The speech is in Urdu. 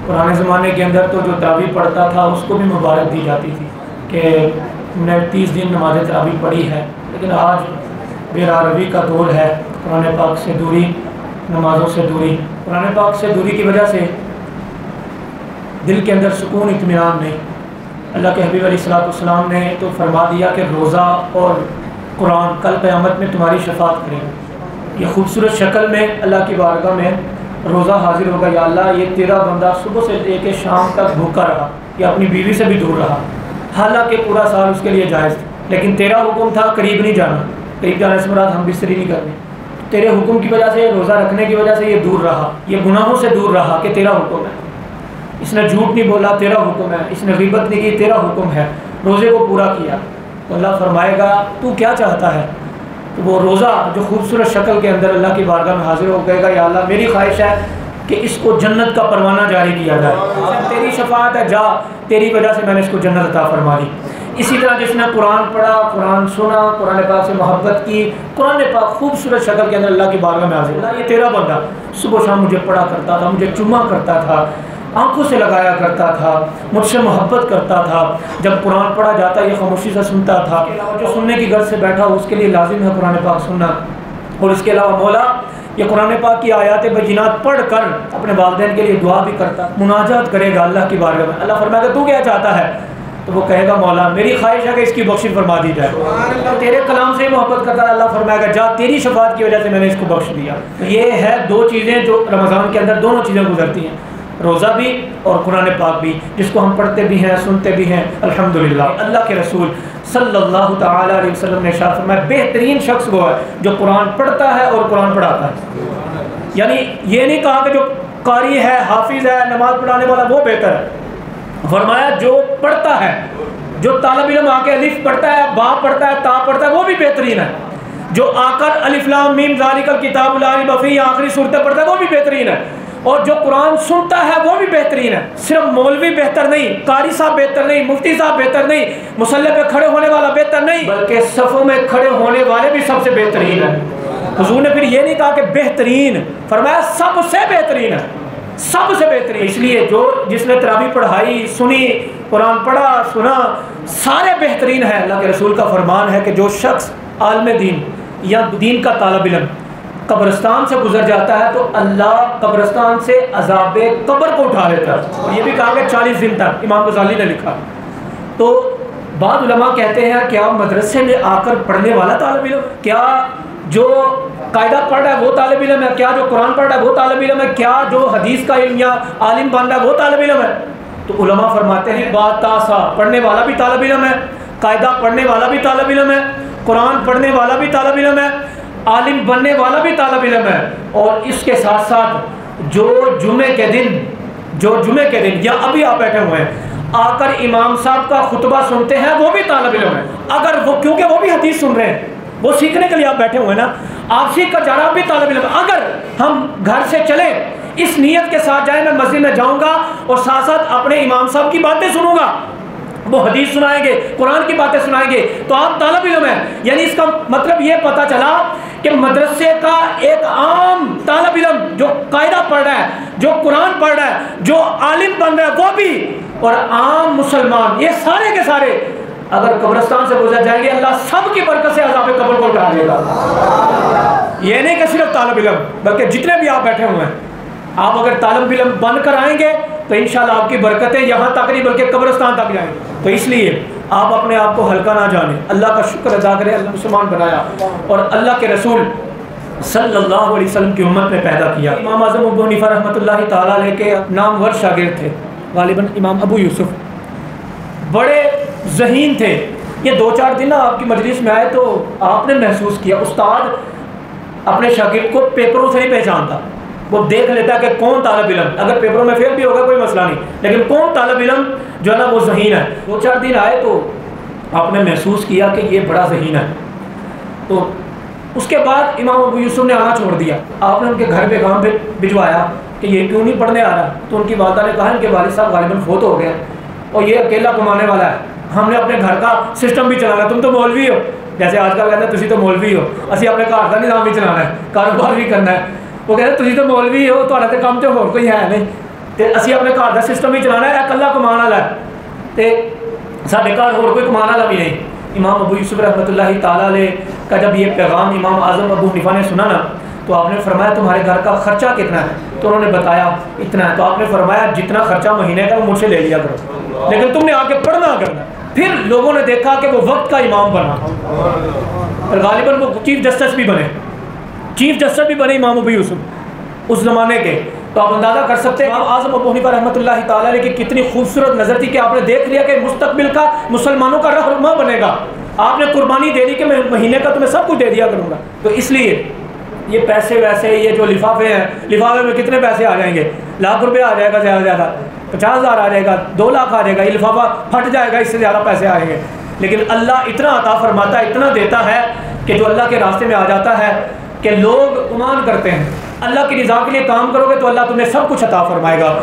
پرانے زمانے کے اندر تو جو تراویح پڑھتا تھا اس کو بھی مبارک دی جاتی تھی کہ نے 30 دن نماز تراویح پڑھی ہے، لیکن آج بے راروی کا دور ہے، قرآن پاک سے دوری، نمازوں سے دوری، قرآن پاک سے دوری کی وجہ سے دل کے اندر سکون اطمینان نہیں۔ اللہ کے حبیب علیہ السلام نے تو فرما دیا کہ روزہ اور قرآن کل قیامت میں تمہاری شفاعت کرے گا۔ یہ خوبصورت شکل میں اللہ کی بارگاہ میں روزہ حاضر ہوگا، یا اللہ یہ تیرا بندہ صبح سے لے کے شام تک بھوکا رہا، یا اپنی بیوی سے بھی دور رہا، حالانکہ پورا سال اس کے لیے جائز تھا، لیکن تیرا حکم تھا قریب نہیں جانا، قریب جانے سے مراد ہم بستری نہیں کرنے، تیرے حکم کی وجہ سے، روزہ رکھنے کی وجہ سے یہ دور رہا، یہ گناہوں سے دور رہا کہ تیرا حکم ہے، اس نے جھوٹ نہیں بولا تیرا حکم ہے، اس نے غیبت نہیں کی تیرا حکم ہے، روزے کو پورا کیا، تو اللہ فرمائے گا تو کیا چاہتا ہے؟ تو وہ روزہ جو خوبصورت شکل کے اندر اللہ کی بارگاہ میں حاضر ہو کہے گا یا اللہ میری خواہش ہے کہ اس کو جنت کا پروانہ جاری کیا جائے، تیری شفاعت ہے، جا تیری وجہ سے میں نے اس کو جنت عطا فرما دی۔ اسی طرح جس نے قرآن پڑھا، قرآن سنا، قرآن پاک سے محبت کی، قرآن پاک خوبصورت شکل کے اندر اللہ کی بارگاہ میں حاضر، اللہ یہ تیرا بندہ صبح شام مجھے پڑھا کرتا تھا، مجھے چما کرتا تھا، آنکھوں سے لگایا کرتا تھا، مجھ سے محبت کرتا تھا، جب قرآن پڑھا جاتا یہ خاموشی سے سنتا تھا، جو سننے کی غرض سے بیٹھا اس کے لیے لازم ہے قرآن پاک سننا، اور اس کے علاوہ مولا یہ قرآن پاک کی آیات بینات پڑھ کر اپنے والدین کے لیے دعا بھی کرتا، مناجات کرے گا اللہ کی بارگاہ میں، اللہ فرمائے گا تو کیا چاہتا ہے؟ تو وہ کہے گا مولا میری خواہش ہے کہ اس کی بخشش فرما دی جائے، تیرے کلام سے ہی محبت کرتا ہے، اللہ فرمائے گا جا تیری شفاعت کی وجہ سے میں نے اس کو بخش دیا۔ یہ ہے دو چیزیں جو رمضان کے اندر دونوں چیزیں گزرتی ہیں، روزہ بھی اور قرآن پاک بھی، جس کو ہم پڑھتے بھی ہیں سنتے بھی ہیں الحمدللہ۔ اللہ کے رسول صلی اللہ تعالی علیہ وسلم نے ارشاد فرمایا بہترین شخص وہ ہے جو قرآن پڑھتا ہے اور قرآن پڑھاتا ہے، یعنی یہ نہیں کہا کہ جو قاری ہے، حافظ ہے، نماز پڑھانے والا وہ بہتر ہے، فرمایا جو پڑھتا ہے، جو طالب علم آ کے الف پڑھتا ہے، با پڑھتا ہے، تا پڑھتا ہے وہ بھی بہترین ہے، جو آ کر الف لام میم ذالک الکتاب لا ریب فیہ آخری صورتیں پڑھتا ہے وہ بھی بہترین ہے، اور جو قرآن سنتا ہے وہ بھی بہترین ہے۔ صرف مولوی بہتر نہیں، قاری صاحب بہتر نہیں، مفتی صاحب بہتر نہیں، مصلی پہ کھڑے ہونے والا بہتر نہیں، بلکہ صفوں میں کھڑے ہونے والے بھی سب سے بہترین ہے۔ حضور نے پھر یہ نہیں کہا کہ بہترین، فرمایا سب سے بہترین ہے، سب سے بہترین۔ اس لیے جو جس نے تراویح پڑھائی، سنی، قرآن پڑھا، سنا، سارے بہترین ہیں۔ اللہ کے رسول کا فرمان ہے کہ جو شخص عالم دین یا دین کا طالب علم قبرستان سے گزر جاتا ہے تو اللہ قبرستان سے عذاب قبر کو اٹھا لیتا ہے، اور یہ بھی کہا کہ 40 دن تک، امام غزالی نے لکھا۔ تو بعض علماء کہتے ہیں کیا مدرسے میں آ کر پڑھنے والا طالب علم، کیا جو قاعدہ پڑھ رہا ہے وہ طالب علم ہے، کیا جو قرآن پڑھ رہا ہے وہ طالب علم ہے، کیا جو حدیث کا علم یا عالم بن رہا ہے وہ طالب علم ہے؟ تو علماء فرماتے ہیں بات تاسا، پڑھنے والا بھی طالب علم ہے، قاعدہ پڑھنے والا بھی طالب علم ہے، قرآن پڑھنے والا بھی طالب علم ہے، عالم بننے والا بھی طالب علم ہے، اور اس کے ساتھ ساتھ جو جمعے کے دن یا ابھی آپ بیٹھے ہوئے ہیں آ کر امام صاحب کا خطبہ سنتے ہیں وہ بھی طالب علم ہے، اگر وہ کیونکہ وہ بھی حدیث سن رہے ہیں، وہ سیکھنے کے لیے آپ بیٹھے ہوئے ہیں نا، آپ سیکھ کر جا رہا آپ بھی طالب علم ہے۔ اگر ہم گھر سے چلیں اس نیت کے ساتھ جائیں میں مسجد میں جاؤں گا اور ساتھ ساتھ اپنے امام صاحب کی باتیں سنوں گا، وہ حدیث سنائیں گے، قرآن کی باتیں سنائیں گے، تو آپ طالب علم ہیں۔ یعنی اس کا مطلب یہ پتہ چلا کہ مدرسے کا ایک عام طالب علم جو قاعدہ پڑھ رہا ہے، جو قرآن پڑھ رہا ہے، جو عالم بن رہا ہے وہ بھی، اور عام مسلمان، یہ سارے کے سارے اگر قبرستان سے گزر جائیں گے اللہ سب کی برکت سے عذاب قبر کو اٹھا لے گا۔ یہ نہیں کہ صرف طالب علم، بلکہ جتنے بھی آپ بیٹھے ہوئے ہیں، آپ اگر طالب علم بن کر آئیں گے تو انشاءاللہ آپ کی برکتیں یہاں تک نہیں بلکہ قبرستان تک جائیں گے۔ تو اس لیے آپ اپنے آپ کو ہلکا نہ جانیں، اللہ کا شکر ادا کریں، اللہ مسلمان بنایا اور اللہ کے رسول صلی اللہ علیہ وسلم کی امت میں پیدا کیا۔ امام اعظم ابو حنیفہ رحمۃ اللہ تعالیٰ علیہ کے نامور شاگرد تھے غالباً امام ابو یوسف، بڑے ذہین تھے۔ یہ 2-4 دن آپ کی مجلس میں آئے تو آپ نے محسوس کیا استاد اپنے شاگرد کو پیپروں سے نہیں پہچانتا، وہ دیکھ لیتا ہے کہ کون طالب علم، اگر پیپروں میں فیل بھی ہوگا کوئی مسئلہ نہیں، لیکن کون طالب علم جو ہے نا وہ ذہین ہے۔ 2-4 دن آئے تو آپ نے محسوس کیا کہ یہ بڑا ذہین ہے، تو اس کے بعد امام ابو یوسف نے آنا چھوڑ دیا۔ آپ نے ان کے گھر پیغام بھجوایا کہ یہ کیوں نہیں پڑھنے آ رہا، تو ان کی والدہ نے کہا ان کے والد صاحب غالباً فوت ہو گئے اور یہ اکیلا کمانے والا ہے، ہم نے اپنے گھر کا سسٹم بھی چلانا ہے، تم تو مولوی ہو، جیسے آج کل کہتے ہیں تسی تو مولوی ہو، اسی اپنے گھر کا نظام بھی چلانا ہے، کاروبار بھی کرنا ہے۔ وہ کہتے ہیں تسی تو مولوی ہو، تہاڈا تے کام تے ہور کوئی ہے نہیں، تے اسی اپنے گھر کا سسٹم ہی چلانا ہے، اکلا کمان والا ہے تے سارے گھر اور کوئی کمان والا بھی نہیں۔ امام ابو یوسف رحمۃ اللہ تعالیٰ علیہ کا جب یہ پیغام امام اعظم ابو حنیفہ نے سنا نا تو آپ نے فرمایا تمہارے گھر کا خرچہ کتنا ہے؟ تو انہوں نے بتایا اتنا ہے۔ تو آپ نے فرمایا جتنا خرچہ مہینے کا وہ مجھ سے لے لیا کرو، لیکن تم نے آ کے پڑھنا کرنا۔ پھر لوگوں نے دیکھا کہ وہ وقت کا امام بنا اور غالباً وہ چیف جسٹس بھی بنے امام ابو یوسف اس زمانے کے۔ تو آپ اندازہ کر سکتے ہیں امام اعظم ابو حنیفہ رحمۃ اللہ تعالیٰ علیہ کی کتنی خوبصورت نظر تھی کہ آپ نے دیکھ لیا کہ مستقبل کا مسلمانوں کا رہنما بنے گا۔ آپ نے قربانی دے دی کہ میں مہینے کا تمہیں سب کچھ دے دیا کروں گا۔ تو اس لیے یہ پیسے ویسے یہ جو لفافے ہیں، لفافے میں کتنے پیسے آ جائیں گے؟ لاکھ روپے آ جائے گا زیادہ سے زیادہ، 50,000 آ جائے گا، 2 لاکھ آ جائے گا، یہ لفافہ پھٹ جائے گا، اس سے زیادہ پیسے آئیں گے۔ لیکن اللہ اتنا عطا فرماتا ہے، اتنا دیتا ہے کہ جو اللہ کے راستے میں آ جاتا ہے کہ لوگ گمان کرتے ہیں۔ اللہ کی رضا کے لیے کام کرو گے تو اللہ تمہیں سب کچھ عطا فرمائے گا۔